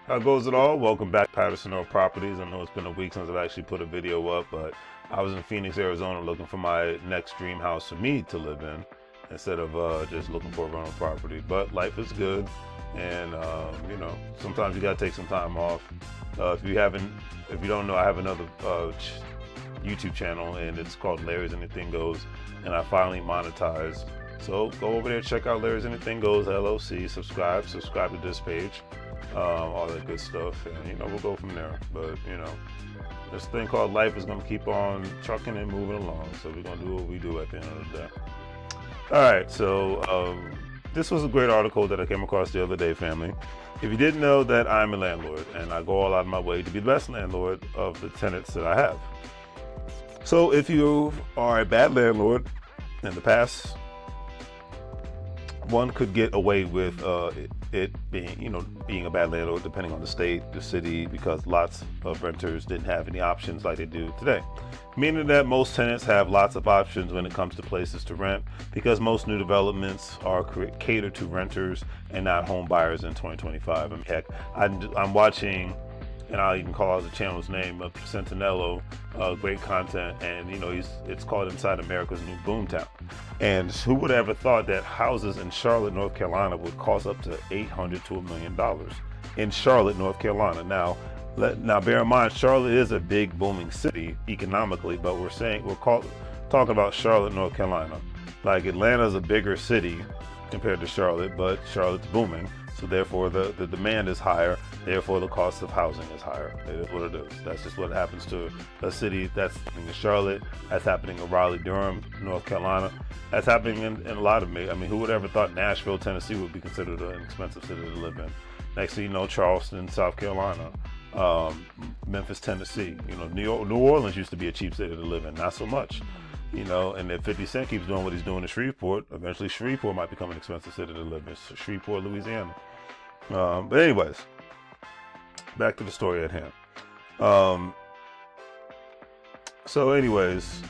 How goes it all? Welcome back, Patterson Oil Properties. I know it's been a week since I've actually put a video up, but I was in Phoenix, Arizona looking for my next dream house for me to live in instead of just looking for a rental property. But life is good, and sometimes you gotta take some time off. If you don't know, I have another YouTube channel, and it's called LarrysAnythingGoes, and I finally monetized. So go over there, check out LarrysAnythingGoes LLC, subscribe to this page. All that good stuff, and we'll go from there. But this thing called life is going to keep on trucking and moving along, so we're going to do what we do at the end of the day. All right, so this was a great article that I came across the other day, family. If you didn't know that I'm a landlord, and I go all out of my way to be the best landlord of the tenants that I have. So if you are a bad landlord in the past, one could get away with it being a bad landlord, depending on the state, the city, because lots of renters didn't have any options like they do today. Meaning that most tenants have lots of options when it comes to places to rent, because most new developments are catered to renters and not home buyers in 2025. I mean, heck, I'm watching, and I'll even call out the channel's name, Sentinello, great content, and it's called Inside America's New Boomtown. And who would have ever thought that houses in Charlotte, North Carolina would cost up to $800 to $1 million in Charlotte, North Carolina. Now bear in mind, Charlotte is a big booming city economically, but we're talking about Charlotte, North Carolina. Like Atlanta's a bigger city compared to Charlotte, but Charlotte's booming. So therefore the demand is higher, therefore the cost of housing is higher. It is what it is. That's just what happens to a city. That's happening in Charlotte, that's happening in Raleigh, Durham, North Carolina. That's happening in a lot of who would ever thought Nashville, Tennessee would be considered an expensive city to live in? Next thing you know, Charleston, South Carolina, Memphis, Tennessee. New Orleans used to be a cheap city to live in, not so much. And if 50 Cent keeps doing what he's doing in Shreveport, eventually Shreveport might become an expensive city to live in. Shreveport, Louisiana. But anyways, back to the story at hand. So anyways,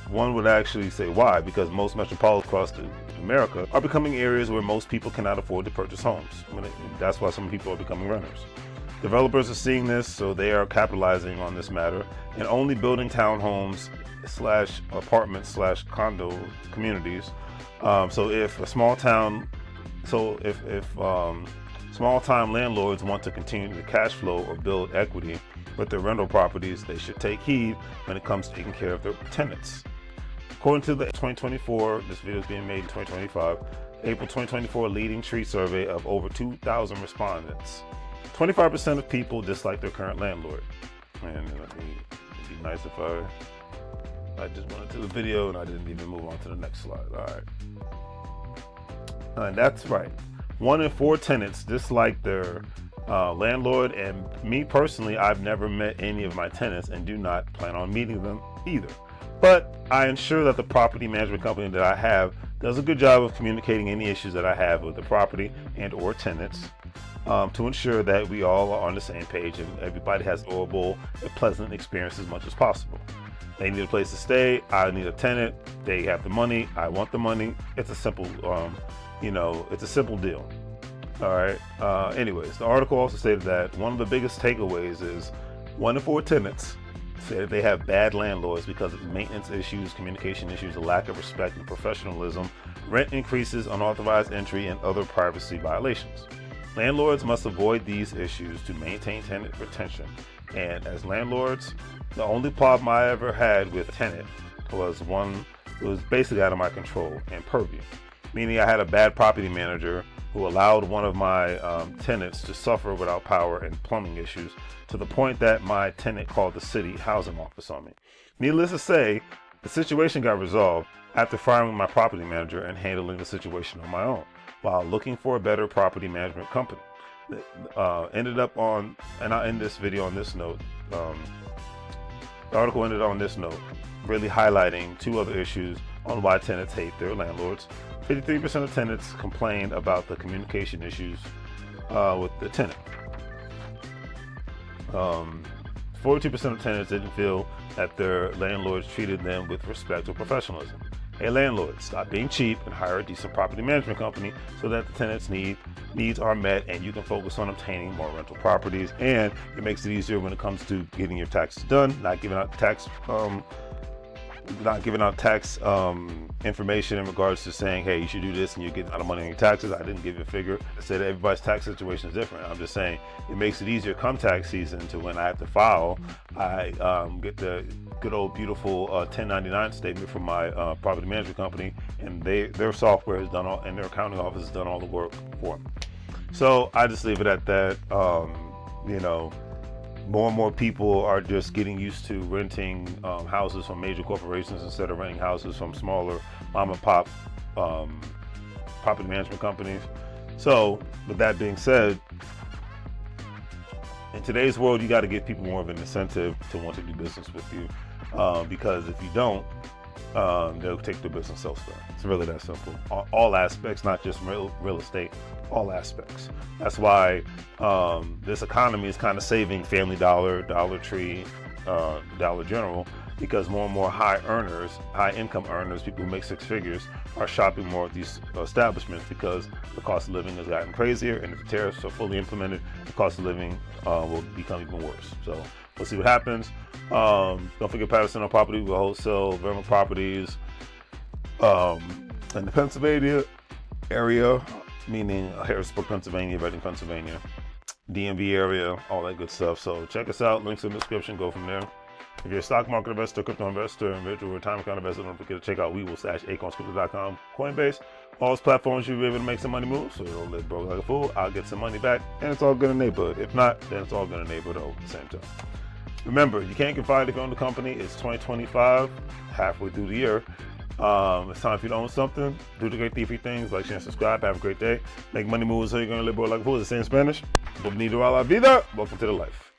one would actually say why? Because most metropolises across America are becoming areas where most people cannot afford to purchase homes. That's why some people are becoming renters. Developers are seeing this, so they are capitalizing on this matter and only building townhomes / apartments / condo communities. So if small time landlords want to continue to cash flow or build equity with their rental properties, they should take heed when it comes to taking care of their tenants. According to the 2024, this video is being made in 2025, April 2024 leading tree survey of over 2,000 respondents, 25% of people dislike their current landlord. And it'd be nice if I just went into the video and I didn't even move on to the next slide. All right. And that's right. 1 in 4 tenants dislike their landlord, and me personally, I've never met any of my tenants and do not plan on meeting them either. But I ensure that the property management company that I have does a good job of communicating any issues that I have with the property and or tenants to ensure that we all are on the same page and everybody has an enjoyable and pleasant experience as much as possible. They need a place to stay, I need a tenant, they have the money, I want the money. It's a simple it's a simple deal. All right. Anyways, the article also stated that one of the biggest takeaways is 1 in 4 tenants say that they have bad landlords because of maintenance issues, communication issues, a lack of respect and professionalism, rent increases, unauthorized entry, and other privacy violations. Landlords must avoid these issues to maintain tenant retention. And as landlords, the only problem I ever had with a tenant was one that was basically out of my control and purview. Meaning I had a bad property manager who allowed one of my tenants to suffer without power and plumbing issues to the point that my tenant called the city housing office on me. Needless to say, the situation got resolved after firing my property manager and handling the situation on my own while looking for a better property management company. Ended up on, and I'll end this video on this note. The article ended on this note, really highlighting 2 other issues on why tenants hate their landlords. 53% of tenants complained about the communication issues with the tenant. 42% of tenants didn't feel that their landlords treated them with respect or professionalism. Hey landlord, stop being cheap and hire a decent property management company so that the tenants' needs are met and you can focus on obtaining more rental properties. And it makes it easier when it comes to getting your taxes done, not giving out tax information in regards to saying, hey, you should do this and you get a lot of money on your taxes. I didn't give you a figure. I said everybody's tax situation is different. I'm just saying it makes it easier come tax season to when I have to file, I get the good old beautiful 1099 statement from my property management company, and their software has done all, and their accounting office has done all the work for me. So I just leave it at that. More and more people are just getting used to renting houses from major corporations instead of renting houses from smaller mom and pop property management companies. So with that being said, in today's world, you got to give people more of an incentive to want to do business with you, because if you don't, they'll take their business elsewhere. It's really that simple. All aspects, not just real estate, all aspects. That's why this economy is kind of saving Family Dollar, Dollar Tree, Dollar General, because more and more high income earners, people who make six figures, are shopping more at these establishments because the cost of living has gotten crazier, and if the tariffs are fully implemented, the cost of living will become even worse. So we'll see what happens. Don't forget Patterson on Property. We'll wholesale Vermont properties in the Pennsylvania area, meaning Harrisburg, Pennsylvania, Reading, Pennsylvania, DMV area, all that good stuff. So check us out. Links in the description. Go from there. If you're a stock market investor, crypto investor, individual retirement account investor, don't forget to check out WEBULL/acornscrypto.com, Coinbase. All those platforms you'll be able to make some money move. So you don't live broke like a fool. I'll get some money back, and it's all good in the neighborhood. If not, then it's all good in the neighborhood at the same time. Remember, you can't get fired if you own the company. It's 2025, halfway through the year. It's time for you to own something. Do the great three things, like, share, and subscribe. Have a great day. Make money moves so you're going to live broke like a fool. It's the same Spanish. Bienvenido a la vida. Welcome to the life.